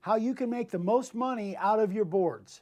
how you can make the most money out of your boards.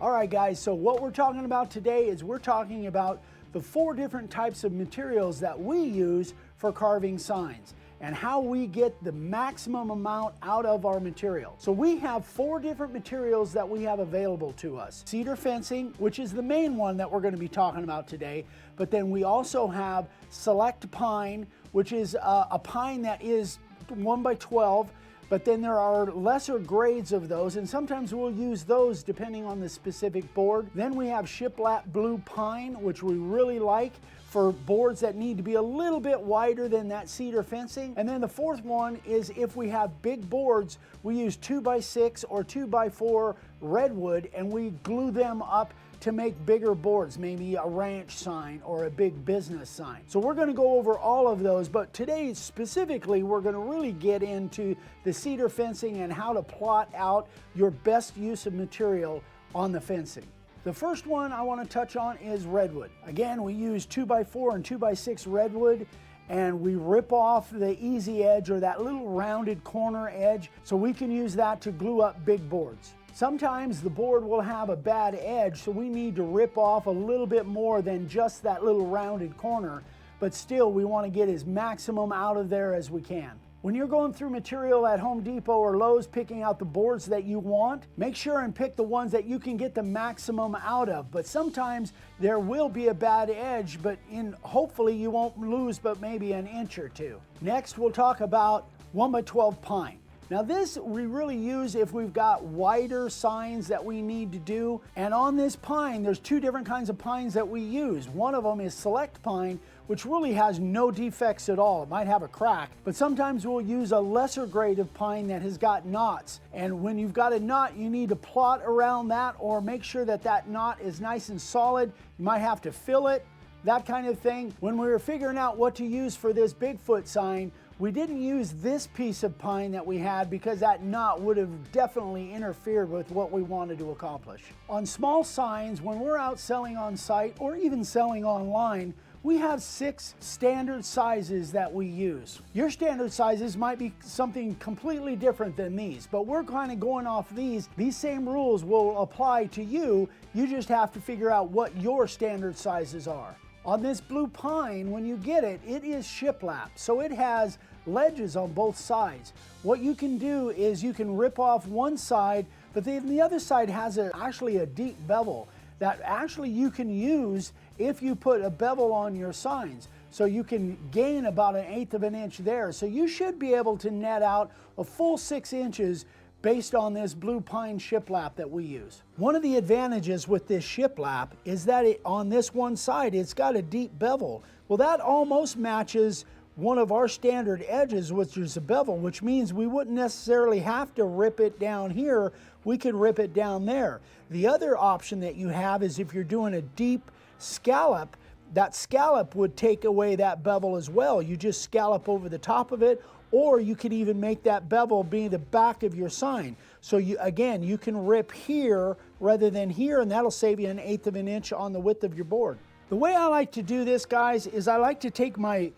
All right guys, so what we're talking about today is we're talking about the 4 different types of materials that we use for carving signs and how we get the maximum amount out of our material. So we have 4 different materials that we have available to us. Cedar fencing, which is the main one that we're going to be talking about today, but then we also have select pine, which is a pine that is 1x12, but then there are lesser grades of those, and sometimes we'll use those depending on the specific board. Then we have Shiplap blue pine, which we really like for boards that need to be a little bit wider than that cedar fencing. And then the 4th one is if we have big boards, we use 2x6 or 2x4 redwood, and we glue them up to make bigger boards, maybe a ranch sign or a big business sign. So we're gonna go over all of those, but today specifically, we're gonna really get into the cedar fencing and how to plot out your best use of material on the fencing. The first one I wanna touch on is redwood. Again, we use 2x4 and 2x6 redwood, and we rip off the easy edge or that little rounded corner edge, so we can use that to glue up big boards. Sometimes the board will have a bad edge, so we need to rip off a little bit more than just that little rounded corner, but still we want to get as maximum out of there as we can. When you're going through material at Home Depot or Lowe's picking out the boards that you want, make sure and pick the ones that you can get the maximum out of. But sometimes there will be a bad edge, but hopefully you won't lose but maybe an inch or 2. Next, we'll talk about 1x12 pine. Now this we really use if we've got wider signs that we need to do. And on this pine, there's 2 different kinds of pines that we use. One of them is select pine, which really has no defects at all. It might have a crack, but sometimes we'll use a lesser grade of pine that has got knots. And when you've got a knot, you need to plot around that or make sure that that knot is nice and solid. You might have to fill it, that kind of thing. When we were figuring out what to use for this Bigfoot sign, we didn't use this piece of pine that we had because that knot would have definitely interfered with what we wanted to accomplish. On small signs, when we're out selling on site or even selling online, we have 6 standard sizes that we use. Your standard sizes might be something completely different than these, but we're kind of going off these. These same rules will apply to you. You just have to figure out what your standard sizes are. On this blue pine, when you get it, it is shiplap, so it has ledges on both sides. What you can do is you can rip off one side, but then the other side has actually a deep bevel that actually you can use if you put a bevel on your signs. So you can gain about 1/8 of an inch there. So you should be able to net out a full 6 inches based on this blue pine shiplap that we use. One of the advantages with this shiplap is that on this one side, it's got a deep bevel. Well, that almost matches one of our standard edges, which is a bevel, which means we wouldn't necessarily have to rip it down here. We could rip it down there. The other option that you have is if you're doing a deep scallop, that scallop would take away that bevel as well. You just scallop over the top of it, or you could even make that bevel be the back of your sign. So again, you can rip here rather than here, and that'll save you 1/8 of an inch on the width of your board. The way I like to do this, guys, is I like to take my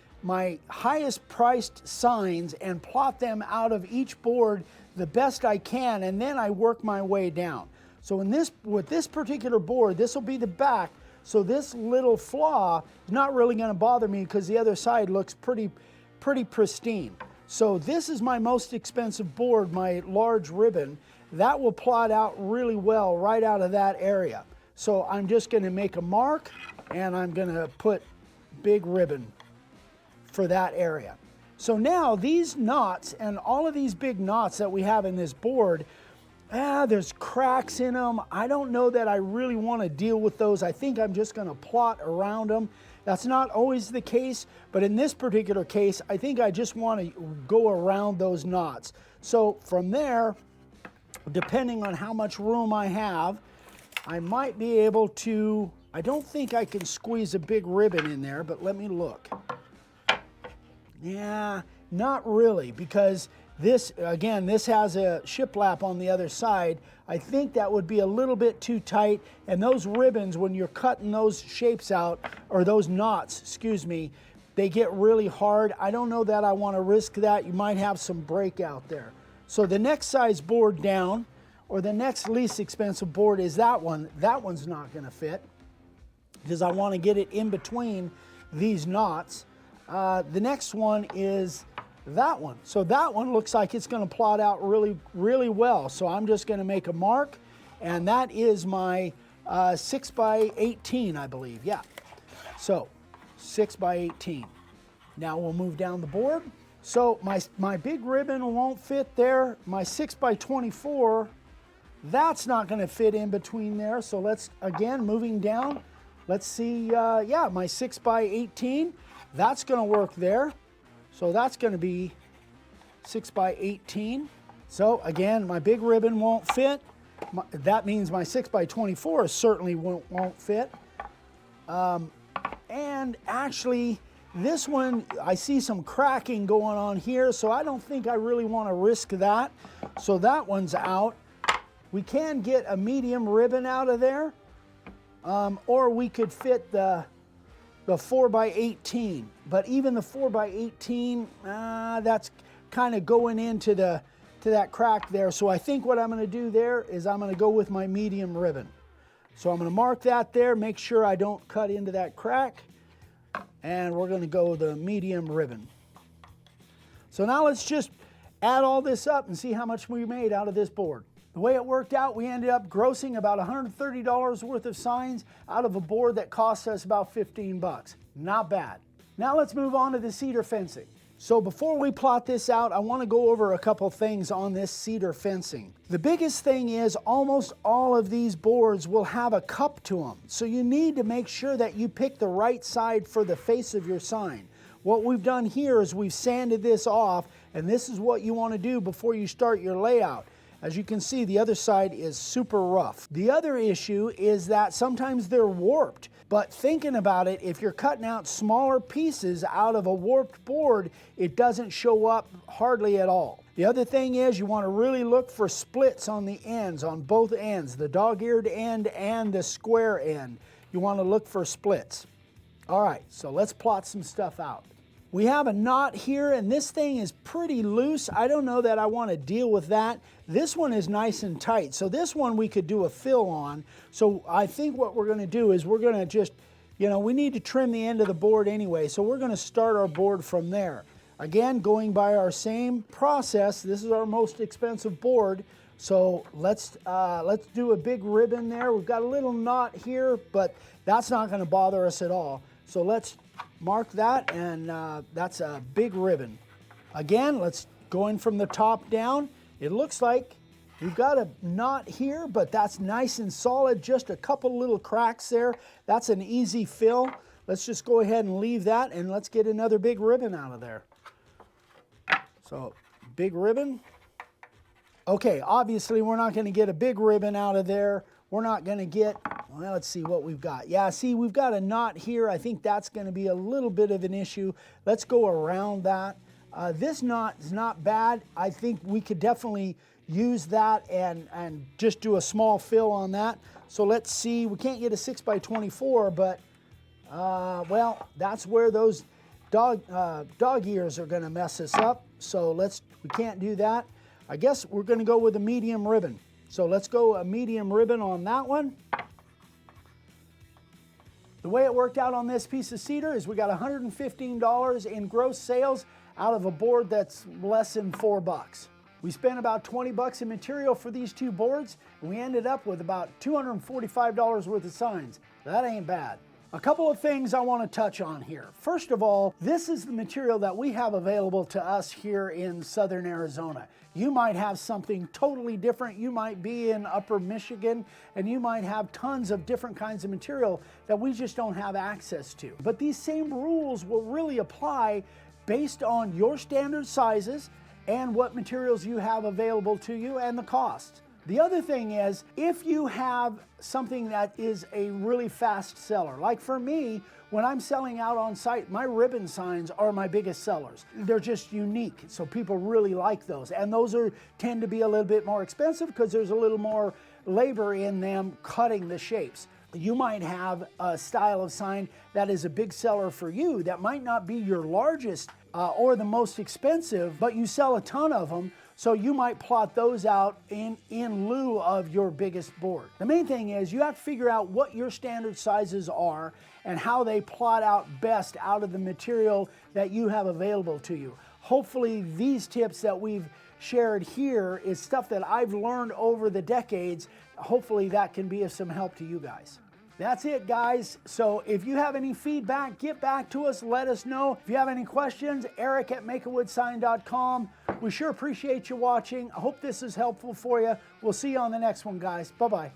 highest priced signs and plot them out of each board the best I can, and then I work my way down. So with this particular board, this will be the back, so this little flaw is not really going to bother me because the other side looks pretty pristine. So this is my most expensive board, my large ribbon. That will plot out really well right out of that area. So I'm just going to make a mark, and I'm going to put big ribbon for that area. So now these knots and all of these big knots that we have in this board, there's cracks in them. I don't know that I really want to deal with those. I think I'm just going to plot around them. That's not always the case, but in this particular case, I think I just want to go around those knots. So from there, depending on how much room I have, I might be able to, I don't think I can squeeze a big ribbon in there, but let me look. Yeah, not really, because This, again, this has a shiplap on the other side. I think that would be a little bit too tight, and those ribbons, when you're cutting those shapes out, or those knots, excuse me, they get really hard. I don't know that I want to risk that. You might have some break out there. So the next size board down, or the next least expensive board, is that one. That one's not going to fit because I want to get it in between these knots. The next one is that one. So that one looks like it's going to plot out really, really well. So I'm just going to make a mark, and that is my 6 by 18, I believe. Yeah. So 6 by 18. Now we'll move down the board. So my big ribbon won't fit there. My 6 by 24, that's not going to fit in between there. So let's, again, moving down. Let's see, yeah, my 6 by 18, that's going to work there. So that's going to be 6 by 18. So again, my big ribbon won't fit. That means my 6 by 24 certainly won't fit. And actually, this one, I see some cracking going on here, so I don't think I really want to risk that. So that one's out. We can get a medium ribbon out of there, or we could fit the 4 by 18. But even the 4 by 18, that's kind of going into that crack there. So I think what I'm going to do there is I'm going to go with my medium ribbon. So I'm going to mark that there, make sure I don't cut into that crack. And we're going to go the medium ribbon. So now let's just add all this up and see how much we made out of this board. The way it worked out, we ended up grossing about $130 worth of signs out of a board that cost us about 15 bucks. Not bad. Now let's move on to the cedar fencing. So before we plot this out, I want to go over a couple things on this cedar fencing. The biggest thing is almost all of these boards will have a cup to them. So you need to make sure that you pick the right side for the face of your sign. What we've done here is we've sanded this off, and this is what you want to do before you start your layout. As you can see, the other side is super rough. The other issue is that sometimes they're warped. But thinking about it, if you're cutting out smaller pieces out of a warped board, it doesn't show up hardly at all. The other thing is you want to really look for splits on the ends, on both ends, the dog-eared end and the square end. You want to look for splits. All right, so let's plot some stuff out. We have a knot here, and this thing is pretty loose. I don't know that I want to deal with that. This one is nice and tight, so this one we could do a fill on. So I think what we're going to do is we're going to just, we need to trim the end of the board anyway, so we're going to start our board from there. Again, going by our same process, this is our most expensive board, so let's do a big ribbon there. We've got a little knot here, but that's not going to bother us at all. So let's mark that, and that's a big ribbon. Again, let's go in from the top down. It looks like we've got a knot here, but that's nice and solid, just a couple little cracks there. That's an easy fill. Let's just go ahead and leave that, and let's get another big ribbon out of there. So, big ribbon. Okay, obviously we're not going to get a big ribbon out of there. We're not going to get, well, let's see what we've got. Yeah, see, we've got a knot here. I think that's going to be a little bit of an issue. Let's go around that. This knot is not bad. I think we could definitely use that and just do a small fill on that. So let's see. We can't get a 6 by 24, but, well, that's where those dog ears are going to mess us up. So we can't do that. I guess we're going to go with a medium ribbon. So let's go a medium ribbon on that one. The way it worked out on this piece of cedar is we got $115 in gross sales out of a board that's less than 4 bucks. We spent about 20 bucks in material for these two boards, and we ended up with about $245 worth of signs. That ain't bad. A couple of things I want to touch on here. First of all, this is the material that we have available to us here in Southern Arizona. You might have something totally different. You might be in Upper Michigan, and you might have tons of different kinds of material that we just don't have access to. But these same rules will really apply based on your standard sizes and what materials you have available to you and the cost. The other thing is, if you have something that is a really fast seller, like for me, when I'm selling out on site, my ribbon signs are my biggest sellers. They're just unique, so people really like those. And those tend to be a little bit more expensive because there's a little more labor in them cutting the shapes. You might have a style of sign that is a big seller for you that might not be your largest or the most expensive, but you sell a ton of them, so you might plot those out in lieu of your biggest board. The main thing is you have to figure out what your standard sizes are and how they plot out best out of the material that you have available to you. Hopefully these tips that we've shared here is stuff that I've learned over the decades. Hopefully that can be of some help to you guys. That's it, guys. So if you have any feedback, get back to us, let us know. If you have any questions, eric@makeawoodsign.com. We sure appreciate you watching. I hope this is helpful for you. We'll see you on the next one, guys. Bye-bye.